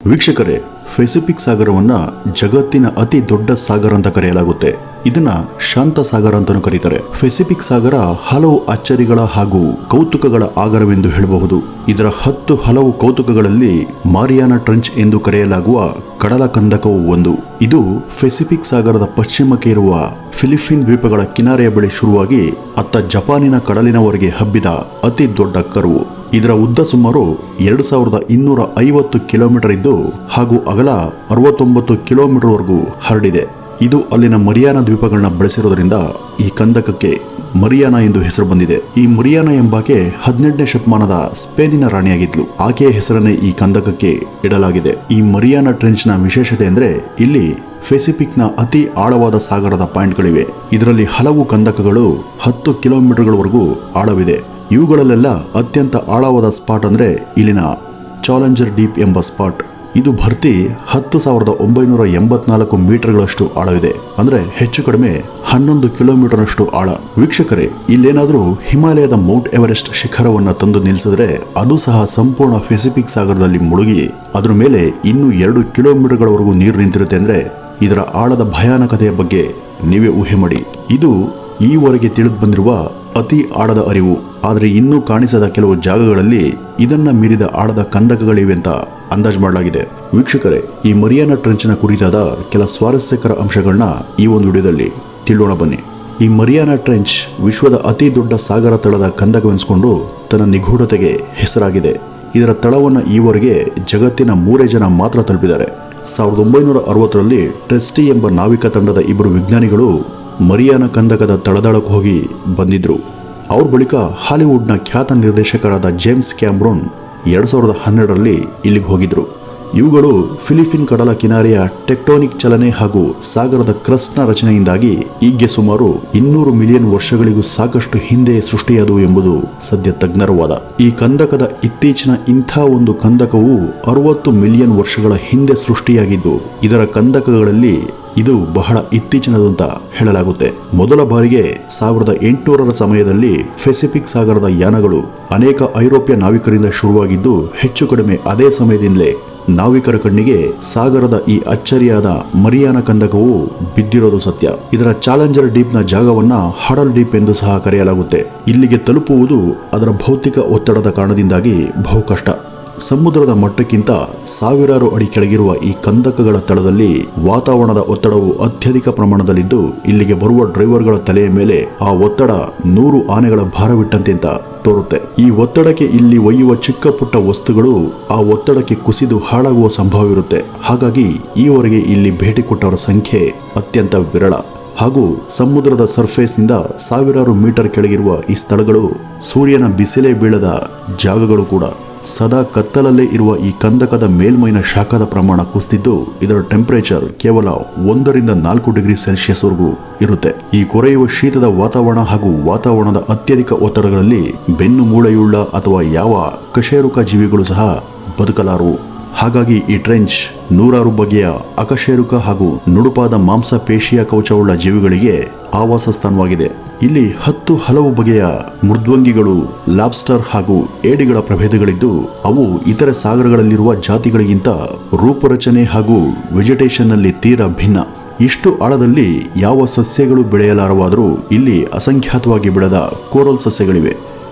ವೀಕ್ಷಕರೇ, ಪೆಸಿಫಿಕ್ ಸಾಗರವನ್ನ ಜಗತ್ತಿನ ಅತಿ ದೊಡ್ಡ ಸಾಗರ ಅಂತ ಕರೆಯಲಾಗುತ್ತೆ. ಇದನ್ನ ಶಾಂತ ಸಾಗರ ಅಂತಾನೂ ಕರೀತಾರೆ. ಪೆಸಿಫಿಕ್ ಸಾಗರ ಹಲವು ಅಚ್ಚರಿಗಳ ಹಾಗೂ ಕೌತುಕಗಳ ಆಗರವೆಂದು ಹೇಳಬಹುದು. ಇದರ 10 ಹಲವು ಕೌತುಕಗಳಲ್ಲಿ ಮಾರಿಯಾನಾ ಟ್ರೆಂಚ್ ಎಂದು ಕರೆಯಲಾಗುವ ಕಡಲ ಕಂದಕವು ಒಂದು. ಇದು ಪೆಸಿಫಿಕ್ ಸಾಗರದ ಪಶ್ಚಿಮಕ್ಕೆ ಇರುವ ಫಿಲಿಪೀನ್ ದ್ವೀಪಗಳ ಕಿನಾರೆಯ ಬಳಿ ಶುರುವಾಗಿ ಅತ್ತ ಜಪಾನಿನ ಕಡಲಿನವರೆಗೆ ಹಬ್ಬಿದ ಅತಿ ದೊಡ್ಡ ಕರುವು. ಇದರ ಉದ್ದ ಸುಮಾರು 2250 ಕಿಲೋಮೀಟರ್ ಇದ್ದು ಹಾಗೂ ಅಗಲ 69 ಕಿಲೋಮೀಟರ್ ವರೆಗೂ ಹರಡಿದೆ. ಇದು ಅಲ್ಲಿನ ಮರಿಯಾನಾ ದ್ವೀಪಗಳನ್ನ ಬಳಸಿರೋದ್ರಿಂದ ಈ ಕಂದಕಕ್ಕೆ ಮರಿಯಾನಾ ಎಂದು ಹೆಸರು ಬಂದಿದೆ. ಈ ಮರಿಯಾನಾ ಎಂಬಾಕೆ 18ನೇ ಶತಮಾನದ ಸ್ಪೇನಿನ ರಾಣಿಯಾಗಿದ್ಲು. ಆಕೆಯ ಹೆಸರನ್ನೇ ಈ ಕಂದಕಕ್ಕೆ ಇಡಲಾಗಿದೆ. ಈ ಮರಿಯಾನಾ ಟ್ರೆಂಚ್ ನ ವಿಶೇಷತೆ ಅಂದ್ರೆ ಇಲ್ಲಿ ಪೆಸಿಫಿಕ್ ನ ಅತಿ ಆಳವಾದ ಸಾಗರದ ಪಾಯಿಂಟ್ಗಳಿವೆ. ಇದರಲ್ಲಿ ಹಲವು ಕಂದಕಗಳು 10 ಕಿಲೋಮೀಟರ್ಗಳವರೆಗೂ ಆಳವಿದೆ. ಇವುಗಳಲ್ಲೆಲ್ಲ ಅತ್ಯಂತ ಆಳವಾದ ಸ್ಪಾಟ್ ಅಂದ್ರೆ ಇಲ್ಲಿನ ಚಾಲೆಂಜರ್ ಡೀಪ್ ಎಂಬ ಸ್ಪಾಟ್. ಇದು ಭರ್ತಿ 10,984 ಮೀಟರ್ಗಳಷ್ಟು ಆಳವಿದೆ. ಅಂದ್ರೆ ಹೆಚ್ಚು ಕಡಿಮೆ 11 ಕಿಲೋಮೀಟರ್ನಷ್ಟು ಆಳ. ವೀಕ್ಷಕರೇ, ಇಲ್ಲೇನಾದ್ರೂ ಹಿಮಾಲಯದ ಮೌಂಟ್ ಎವರೆಸ್ಟ್ ಶಿಖರವನ್ನ ತಂದು ನಿಲ್ಲಿಸಿದ್ರೆ ಅದು ಸಹ ಸಂಪೂರ್ಣ ಪೆಸಿಫಿಕ್ ಸಾಗರದಲ್ಲಿ ಮುಳುಗಿ ಅದ್ರ ಮೇಲೆ ಇನ್ನೂ 2 ಕಿಲೋಮೀಟರ್ಗಳವರೆಗೂ ನೀರು ನಿಂತಿರುತ್ತೆ. ಅಂದ್ರೆ ಇದರ ಆಳದ ಭಯಾನಕತೆಯ ಬಗ್ಗೆ ನೀವೇ ಊಹೆ ಮಾಡಿ. ಇದು ಈವರೆಗೆ ತಿಳಿದು ಬಂದಿರುವ ಅತಿ ಆಳದ ಅರಿವು. ಆದರೆ ಇನ್ನೂ ಕಾಣಿಸದ ಕೆಲವು ಜಾಗಗಳಲ್ಲಿ ಇದನ್ನ ಮೀರಿದ ಆಳದ ಕಂದಕಗಳಿವೆ ಅಂತ ಅಂದಾಜು ಮಾಡಲಾಗಿದೆ. ವೀಕ್ಷಕರೇ, ಈ ಮರಿಯಾನಾ ಟ್ರೆಂಚ್ನ ಕುರಿತಾದ ಕೆಲ ಸ್ವಾರಸ್ಯಕರ ಅಂಶಗಳನ್ನ ಈ ಒಂದು ವಿಡಿಯೋದಲ್ಲಿ ತಿಳಿಯೋಣ ಬನ್ನಿ. ಈ ಮರಿಯಾನಾ ಟ್ರೆಂಚ್ ವಿಶ್ವದ ಅತಿ ದೊಡ್ಡ ಸಾಗರ ತಳದ ಕಂದಕವೆನಿಸಿಕೊಂಡು ತನ್ನ ನಿಗೂಢತೆಗೆ ಹೆಸರಾಗಿದೆ. ಇದರ ತಳವನ್ನು ಈವರೆಗೆ ಜಗತ್ತಿನ 3 ಜನ ಮಾತ್ರ ತಲುಪಿದ್ದಾರೆ. 1960ರಲ್ಲಿ ಟ್ರೆಸ್ಟಿ ಎಂಬ ನಾವಿಕ ತಂಡದ 2 ವಿಜ್ಞಾನಿಗಳು ಮರಿಯಾನಾ ಕಂದಕದ ತಳದಳಕ್ಕೆ ಹೋಗಿ ಬಂದಿದ್ರು. ಅವ್ರ ಬಳಿಕ ಹಾಲಿವುಡ್ನ ಖ್ಯಾತ ನಿರ್ದೇಶಕರಾದ ಜೇಮ್ಸ್ ಕ್ಯಾಮ್ರೋನ್ 2012ರಲ್ಲಿ ಇಲ್ಲಿಗೆ ಹೋಗಿದ್ರು. ಇವುಗಳು ಫಿಲಿಪೀನ್ ಕಡಲ ಕಿನಾರೆಯ ಟೆಕ್ಟೋನಿಕ್ ಚಲನೆ ಹಾಗೂ ಸಾಗರದ ಕ್ರಸ್ಟ್ನ ರಚನೆಯಿಂದಾಗಿ ಈಗ್ಗೆ ಸುಮಾರು 200 ಮಿಲಿಯನ್ ವರ್ಷಗಳಿಗೂ ಸಾಕಷ್ಟು ಹಿಂದೆ ಸೃಷ್ಟಿಯಾದವು ಎಂಬುದು ಸದ್ಯ ತಜ್ಞರ ವಾದ. ಈ ಕಂದಕದ ಇತ್ತೀಚಿನ ಇಂಥ ಒಂದು ಕಂದಕವು 60 ಮಿಲಿಯನ್ ವರ್ಷಗಳ ಹಿಂದೆ ಸೃಷ್ಟಿಯಾಗಿದ್ದು ಇದರ ಕಂದಕಗಳಲ್ಲಿ ಇದು ಬಹಳ ಇತ್ತೀಚಿನದು ಅಂತ ಹೇಳಲಾಗುತ್ತೆ. ಮೊದಲ ಬಾರಿಗೆ 1800ರ ಸಮಯದಲ್ಲಿ ಪೆಸಿಫಿಕ್ ಸಾಗರದ ಯಾನಗಳು ಅನೇಕ ಐರೋಪ್ಯ ನಾವಿಕರಿಂದ ಶುರುವಾಗಿದ್ದು ಹೆಚ್ಚು ಕಡಿಮೆ ಅದೇ ಸಮಯದಿಂದಲೇ ನಾವಿಕರ ಕಣ್ಣಿಗೆ ಸಾಗರದ ಈ ಅಚ್ಚರಿಯಾದ ಮರಿಯಾನಾ ಕಂದಕವು ಬಿದ್ದಿರೋದು ಸತ್ಯ. ಇದರ ಚಾಲೆಂಜರ್ ಡೀಪ್ ನ ಜಾಗವನ್ನ ಹಡಲ್ ಡೀಪ್ ಎಂದು ಸಹ ಕರೆಯಲಾಗುತ್ತೆ. ಇಲ್ಲಿಗೆ ತಲುಪುವುದು ಅದರ ಭೌತಿಕ ಒತ್ತಡದ ಕಾರಣದಿಂದಾಗಿ ಬಹು ಕಷ್ಟ. ಸಮುದ್ರದ ಮಟ್ಟಕ್ಕಿಂತ ಸಾವಿರಾರು ಅಡಿ ಕೆಳಗಿರುವ ಈ ಕಂದಕಗಳ ತಳದಲ್ಲಿ ವಾತಾವರಣದ ಒತ್ತಡವು ಅತ್ಯಧಿಕ ಪ್ರಮಾಣದಲ್ಲಿದ್ದು ಇಲ್ಲಿಗೆ ಬರುವ ಡ್ರೈವರ್ಗಳ ತಲೆಯ ಮೇಲೆ ಆ ಒತ್ತಡ 100 ಆನೆಗಳ ಭಾರವಿಟ್ಟಂತೆ ಅಂತ ತೋರುತ್ತೆ. ಈ ಒತ್ತಡಕ್ಕೆ ಇಲ್ಲಿ ಒಯ್ಯುವ ಚಿಕ್ಕ ಪುಟ್ಟ ವಸ್ತುಗಳು ಆ ಒತ್ತಡಕ್ಕೆ ಕುಸಿದು ಹಾಳಾಗುವ ಸಂಭವವಿರುತ್ತೆ. ಹಾಗಾಗಿ ಈವರೆಗೆ ಇಲ್ಲಿ ಭೇಟಿ ಕೊಟ್ಟವರ ಸಂಖ್ಯೆ ಅತ್ಯಂತ ವಿರಳ. ಹಾಗೂ ಸಮುದ್ರದ ಸರ್ಫೇಸ್ನಿಂದ ಸಾವಿರಾರು ಮೀಟರ್ ಕೆಳಗಿರುವ ಈ ಸ್ಥಳಗಳು ಸೂರ್ಯನ ಬಿಸಿಲೇ ಬೀಳದ ಜಾಗಗಳು ಕೂಡ. ಸದಾ ಕತ್ತಲಲ್ಲೇ ಇರುವ ಈ ಕಂದಕದ ಮೇಲ್ಮೈನ ಶಾಖದ ಪ್ರಮಾಣ ಕುಸಿದಿದ್ದು ಇದರ ಟೆಂಪರೇಚರ್ ಕೇವಲ 1 ರಿಂದ 4 ಡಿಗ್ರಿ ಸೆಲ್ಸಿಯಸ್ ವರೆಗೂ ಇರುತ್ತೆ. ಈ ಕೊರೆಯುವ ಶೀತದ ವಾತಾವರಣ ಹಾಗೂ ವಾತಾವರಣದ ಅತ್ಯಧಿಕ ಒತ್ತಡಗಳಲ್ಲಿ ಬೆನ್ನು ಮೂಳೆಯುಳ್ಳ ಅಥವಾ ಯಾವ ಕಶೇರುಕ ಜೀವಿಗಳು ಸಹ ಬದುಕಲಾರವು. ಹಾಗಾಗಿ ಈ ಟ್ರೆಂಚ್ 100 ಬಗೆಯ ಅಕಶೇರುಕ ಹಾಗೂ ನುಡುಪಾದ ಮಾಂಸ ಪೇಶಿಯ ಕವಚವುಳ್ಳ ಜೀವಿಗಳಿಗೆ ಆವಾಸ ಸ್ಥಾನವಾಗಿದೆ. ಇಲ್ಲಿ 10 ಹಲವು ಬಗೆಯ ಮೃದ್ವಂಗಿಗಳು, ಲಾಬ್ಸ್ಟರ್ ಹಾಗೂ ಏಡಿಗಳ ಪ್ರಭೇದಗಳಿದ್ದು ಅವು ಇತರೆ ಸಾಗರಗಳಲ್ಲಿರುವ ಜಾತಿಗಳಿಗಿಂತ ರೂಪರಚನೆ ಹಾಗೂ ವೆಜಿಟೇಷನ್ ನಲ್ಲಿ ತೀರಾ ಭಿನ್ನ. ಇಷ್ಟು ಆಳದಲ್ಲಿ ಯಾವ ಸಸ್ಯಗಳು ಬೆಳೆಯಲಾರವಾದರೂ ಇಲ್ಲಿ ಅಸಂಖ್ಯಾತವಾಗಿ ಬೆಳೆದ ಕೋರಲ್ ಸಸ್ಯಗಳಿವೆ.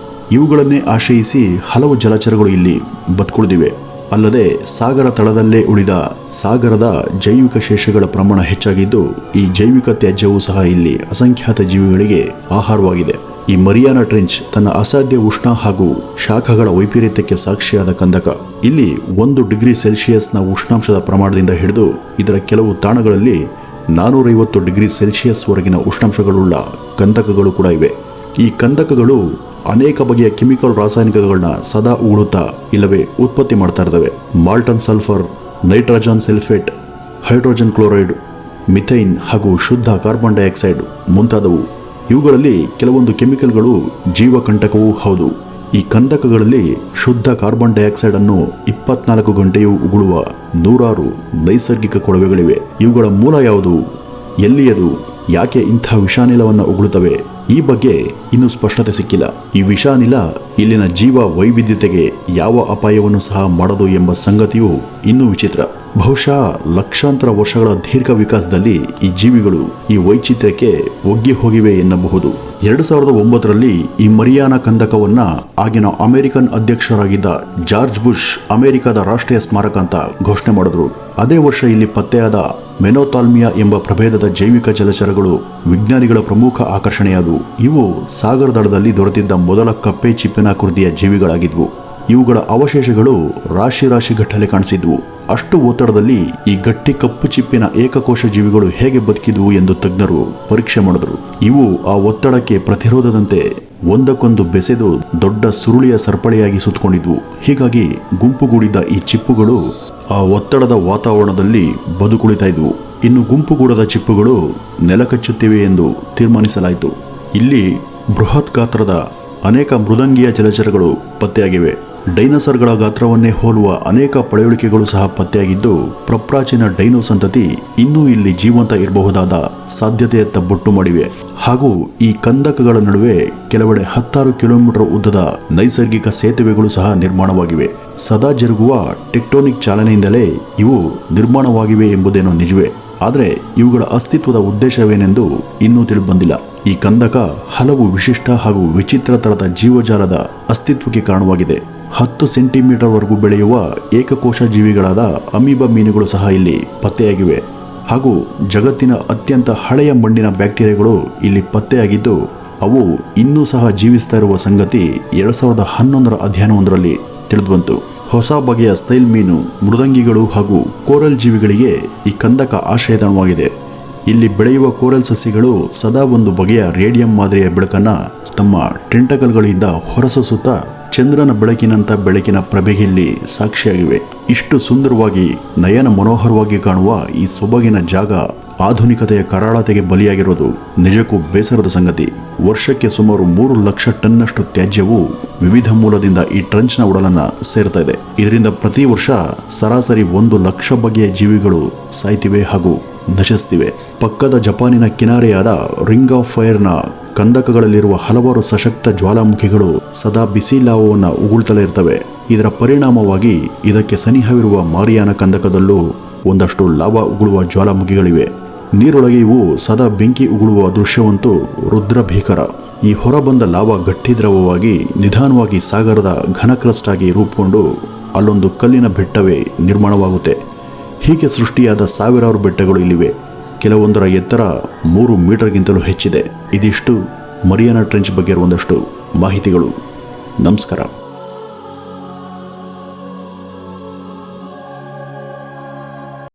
ಇವುಗಳನ್ನೇ ಆಶ್ರಯಿಸಿ ಹಲವು ಜಲಚರಗಳು ಇಲ್ಲಿ ಬದುಕುಳಿದಿವೆ. ಅಲ್ಲದೆ ಸಾಗರ ತಳದಲ್ಲೇ ಉಳಿದ ಸಾಗರದ ಜೈವಿಕ ಶೇಷಗಳ ಪ್ರಮಾಣ ಹೆಚ್ಚಾಗಿದ್ದು ಈ ಜೈವಿಕ ತ್ಯಾಜ್ಯವೂ ಸಹ ಇಲ್ಲಿ ಅಸಂಖ್ಯಾತ ಜೀವಿಗಳಿಗೆ ಆಹಾರವಾಗಿದೆ. ಈ ಮರಿಯಾನಾ ಟ್ರೆಂಚ್ ತನ್ನ ಅಸಾಧ್ಯ ಉಷ್ಣ ಹಾಗೂ ಶಾಖಗಳ ವೈಪರೀತ್ಯಕ್ಕೆ ಸಾಕ್ಷಿಯಾದ ಕಂದಕ. ಇಲ್ಲಿ 1 ಡಿಗ್ರಿ ಸೆಲ್ಸಿಯಸ್ನ ಉಷ್ಣಾಂಶದ ಪ್ರಮಾಣದಿಂದ ಹಿಡಿದು ಇದರ ಕೆಲವು ತಾಣಗಳಲ್ಲಿ 450 ಡಿಗ್ರಿ ಸೆಲ್ಸಿಯಸ್ ವರೆಗಿನ ಉಷ್ಣಾಂಶಗಳುಳ್ಳ ಕಂದಕಗಳು ಕೂಡ ಇವೆ. ಈ ಕಂದಕಗಳು ಅನೇಕ ಬಗೆಯ ಕೆಮಿಕಲ್ ರಾಸಾಯನಿಕಗಳನ್ನ ಸದಾ ಉಗುಳುತ್ತಾ ಇಲ್ಲವೇ ಉತ್ಪತ್ತಿ ಮಾಡ್ತಾ ಇರ್ತವೆ. Molten sulphur, nitrogen sulphate, hydrogen chloride, methane ಹಾಗೂ ಶುದ್ಧ ಕಾರ್ಬನ್ ಡೈಆಕ್ಸೈಡ್ ಮುಂತಾದವು. ಇವುಗಳಲ್ಲಿ ಕೆಲವೊಂದು ಕೆಮಿಕಲ್ಗಳು ಜೀವಕಂಟಕವೂ ಹೌದು. ಈ ಕಂದಕಗಳಲ್ಲಿ ಶುದ್ಧ ಕಾರ್ಬನ್ ಡೈಆಕ್ಸೈಡ್ ಅನ್ನು 24 ಗಂಟೆಯೂ ಉಗುಳುವ 100 ನೈಸರ್ಗಿಕ ಕೊಳವೆಗಳಿವೆ. ಇವುಗಳ ಮೂಲ ಯಾವುದು, ಎಲ್ಲಿಯದು, ಯಾಕೆ ಇಂಥ ವಿಷಾನಿಲವನ್ನು ಉಗುಳುತ್ತವೆ, ಈ ಬಗ್ಗೆ ಇನ್ನೂ ಸ್ಪಷ್ಟತೆ ಸಿಕ್ಕಿಲ್ಲ. ಈ ವಿಷಾನಿಲ ಇಲ್ಲಿನ ಜೀವ ವೈವಿಧ್ಯತೆಗೆ ಯಾವ ಅಪಾಯವನ್ನು ಸಹ ಮಾಡದು ಎಂಬ ಸಂಗತಿಯು ಇನ್ನೂ ವಿಚಿತ್ರ. ಬಹುಶಃ ಲಕ್ಷಾಂತರ ವರ್ಷಗಳ ದೀರ್ಘ ವಿಕಾಸದಲ್ಲಿ ಈ ಜೀವಿಗಳು ಈ ವೈಚಿತ್ರ್ಯಕ್ಕೆ ಒಗ್ಗಿ ಹೋಗಿವೆ ಎನ್ನಬಹುದು. 2009ರಲ್ಲಿ ಈ ಮರಿಯಾನಾ ಕಂದಕವನ್ನ ಆಗಿನ ಅಮೆರಿಕನ್ ಅಧ್ಯಕ್ಷರಾಗಿದ್ದ ಜಾರ್ಜ್ ಬುಷ್ ಅಮೆರಿಕದ ರಾಷ್ಟ್ರೀಯ ಸ್ಮಾರಕ ಅಂತ ಘೋಷಣೆ ಮಾಡಿದ್ರು. ಅದೇ ವರ್ಷ ಇಲ್ಲಿ ಪತ್ತೆಯಾದ ಮೆನೋಥಾಲ್ಮಿಯಾ ಎಂಬ ಪ್ರಭೇದದ ಜೈವಿಕ ಜಲಚರಗಳು ವಿಜ್ಞಾನಿಗಳ ಪ್ರಮುಖ ಆಕರ್ಷಣೆಯಾದವು. ಇವು ಸಾಗರ ದಡದಲ್ಲಿ ದೊರೆತಿದ್ದ ಮೊದಲ ಕಪ್ಪೆ ಚಿಪ್ಪಿನಾಕೃತಿಯ ಜೀವಿಗಳಾಗಿದ್ವು. ಇವುಗಳ ಅವಶೇಷಗಳು ರಾಶಿ ಗಟ್ಟಲೆ ಕಾಣಿಸಿದ್ವು. ಅಷ್ಟು ಒತ್ತಡದಲ್ಲಿ ಈ ಗಟ್ಟಿ ಕಪ್ಪು ಚಿಪ್ಪಿನ ಏಕಕೋಶ ಜೀವಿಗಳು ಹೇಗೆ ಬದುಕಿದ್ವು ಎಂದು ತಜ್ಞರು ಪರೀಕ್ಷೆ ಮಾಡಿದ್ರು. ಇವು ಆ ಒತ್ತಡಕ್ಕೆ ಪ್ರತಿರೋಧದಂತೆ ಒಂದಕ್ಕೊಂದು ಬೆಸೆದು ದೊಡ್ಡ ಸುರುಳಿಯ ಸರಪಳಿಯಾಗಿ ಸುತ್ತಕೊಂಡಿದ್ವು. ಹೀಗಾಗಿ ಗುಂಪುಗೂಡಿದ್ದ ಈ ಚಿಪ್ಪುಗಳು ಆ ಒತ್ತಡದ ವಾತಾವರಣದಲ್ಲಿ ಬದುಕುಳಿತಾ ಇದ್ವು. ಇನ್ನು ಗುಂಪುಗೂಡದ ಚಿಪ್ಪುಗಳು ನೆಲಕಚ್ಚುತ್ತಿವೆ ಎಂದು ತೀರ್ಮಾನಿಸಲಾಯಿತು. ಇಲ್ಲಿ ಬೃಹತ್ ಗಾತ್ರದ ಅನೇಕ ಮೃದಂಗಿಯ ಜಲಚರಗಳು ಪತ್ತೆಯಾಗಿವೆ. ಡೈನೋಸಾರ್ಗಳ ಗಾತ್ರವನ್ನೇ ಹೋಲುವ ಅನೇಕ ಪಳೆಯುಳಿಕೆಗಳು ಸಹ ಪತ್ತೆಯಾಗಿದ್ದು, ಪ್ರಪ್ರಾಚೀನ ಡೈನೋ ಸಂತತಿ ಇನ್ನೂ ಇಲ್ಲಿ ಜೀವಂತ ಇರಬಹುದಾದ ಸಾಧ್ಯತೆಯತ್ತ ಬೊಟ್ಟು ಮಾಡಿವೆ. ಹಾಗೂ ಈ ಕಂದಕಗಳ ನಡುವೆ ಕೆಲವೆಡೆ 16 ಕಿಲೋಮೀಟರ್ ಉದ್ದದ ನೈಸರ್ಗಿಕ ಸೇತುವೆಗಳು ಸಹ ನಿರ್ಮಾಣವಾಗಿವೆ. ಸದಾ ಜರುಗುವ ಟೆಕ್ಟೋನಿಕ್ ಚಾಲನೆಯಿಂದಲೇ ಇವು ನಿರ್ಮಾಣವಾಗಿವೆ ಎಂಬುದೇನೋ ನಿಜವೇ. ಆದರೆ ಇವುಗಳ ಅಸ್ತಿತ್ವದ ಉದ್ದೇಶವೇನೆಂದು ಇನ್ನೂ ತಿಳಿದುಬಂದಿಲ್ಲ. ಈ ಕಂದಕ ಹಲವು ವಿಶಿಷ್ಟ ಹಾಗೂ ವಿಚಿತ್ರ ತರದ ಜೀವಜಾಲದ ಅಸ್ತಿತ್ವಕ್ಕೆ ಕಾರಣವಾಗಿದೆ. 10 ಸೆಂಟಿಮೀಟರ್ ವರೆಗೂ ಬೆಳೆಯುವ ಏಕಕೋಶ ಜೀವಿಗಳಾದ ಅಮೀಬಾ ಮೀನುಗಳು ಸಹ ಇಲ್ಲಿ ಪತ್ತೆಯಾಗಿವೆ. ಹಾಗೂ ಜಗತ್ತಿನ ಅತ್ಯಂತ ಹಳೆಯ ಮಣ್ಣಿನ ಬ್ಯಾಕ್ಟೀರಿಯಾಗಳು ಇಲ್ಲಿ ಪತ್ತೆಯಾಗಿದ್ದು, ಅವು ಇನ್ನೂ ಸಹ ಜೀವಿಸ್ತಾ ಇರುವ ಸಂಗತಿ 2011ರ ಅಧ್ಯಯನವೊಂದರಲ್ಲಿ ತಿಳಿದುಬಂತು. ಹೊಸ ಬಗೆಯ ಸ್ಟೈಲ್ ಮೀನು, ಮೃದಂಗಿಗಳು ಹಾಗೂ ಕೋರಲ್ ಜೀವಿಗಳಿಗೆ ಈ ಕಂದಕ ಆಶ್ರಯತಾಣವಾಗಿದೆ. ಇಲ್ಲಿ ಬೆಳೆಯುವ ಕೋರಲ್ ಸಸ್ಯಗಳು ಸದಾ ಒಂದು ಬಗೆಯ ರೇಡಿಯಂ ಮಾದರಿಯ ಬೆಳಕನ್ನ ತಮ್ಮ ಟೆಂಟಕಲ್ಗಳಿಂದ ಹೊರಸೂಸುತ್ತಾ ಚಂದ್ರನ ಬೆಳಕಿನಂಥ ಬೆಳಕಿನ ಪ್ರಭೆಯಲ್ಲಿ ಸಾಕ್ಷಿಯಾಗಿವೆ. ಇಷ್ಟು ಸುಂದರವಾಗಿ ನಯನ ಮನೋಹರವಾಗಿ ಕಾಣುವ ಈ ಸೊಬಗಿನ ಜಾಗ ಆಧುನಿಕತೆಯ ಕರಾಳತೆಗೆ ಬಲಿಯಾಗಿರೋದು ನಿಜಕ್ಕೂ ಬೇಸರದ ಸಂಗತಿ. ವರ್ಷಕ್ಕೆ ಸುಮಾರು 3 ಲಕ್ಷ ಟನ್ನಷ್ಟು ತ್ಯಾಜ್ಯವು ವಿವಿಧ ಮೂಲದಿಂದ ಈ ಟ್ರಂಚ್ನ ಒಡಲನ್ನ ಸೇರ್ತಾ ಇದೆ. ಇದರಿಂದ ಪ್ರತಿ ವರ್ಷ ಸರಾಸರಿ 1 ಲಕ್ಷ ಬಗೆಯ ಜೀವಿಗಳು ಸಾಯ್ತಿವೆ ಹಾಗೂ ನಶಿಸ್ತಿವೆ. ಪಕ್ಕದ ಜಪಾನಿನ ಕಿನಾರೆಯಾದ ರಿಂಗ್ ಆಫ್ ಫೈರ್ನ ಕಂದಕಗಳಲ್ಲಿರುವ ಹಲವಾರು ಸಶಕ್ತ ಜ್ವಾಲಾಮುಖಿಗಳು ಸದಾ ಬಿಸಿ ಲಾವವನ್ನು ಉಗುಳ್ತಲೇ ಇರ್ತವೆ. ಇದರ ಪರಿಣಾಮವಾಗಿ ಇದಕ್ಕೆ ಸನಿಹವಿರುವ ಮಾರಿಯಾನ ಕಂದಕದಲ್ಲೂ ಒಂದಷ್ಟು ಲಾವಾ ಉಗುಳುವ ಜ್ವಾಲಾಮುಖಿಗಳಿವೆ. ನೀರೊಳಗೆ ಇವು ಸದಾ ಬೆಂಕಿ ಉಗುಳುವ ದೃಶ್ಯವಂತೂ ರುದ್ರ ಭೀಕರ. ಈ ಹೊರಬಂದ ಲಾವಾ ಗಟ್ಟಿ ದ್ರವವಾಗಿ ನಿಧಾನವಾಗಿ ಸಾಗರದ ಘನ ಕ್ರಸ್ಟ್ ಆಗಿ ರೂಪುಗೊಂಡು ಅಲ್ಲೊಂದು ಕಲ್ಲಿನ ಬೆಟ್ಟವೇ ನಿರ್ಮಾಣವಾಗುತ್ತೆ. ಹೀಗೆ ಸೃಷ್ಟಿಯಾದ ಸಾವಿರಾರು ಬೆಟ್ಟಗಳು ಇಲ್ಲಿವೆ. ಕೆಲವೊಂದರ ಎತ್ತರ 3 ಮೀಟರ್ಗಿಂತಲೂ ಹೆಚ್ಚಿದೆ. ಇದಿಷ್ಟು ಮರಿಯಾನಾ ಟ್ರೆಂಚ್ ಬಗ್ಗೆ ಒಂದಷ್ಟು ಮಾಹಿತಿಗಳು. ನಮಸ್ಕಾರ.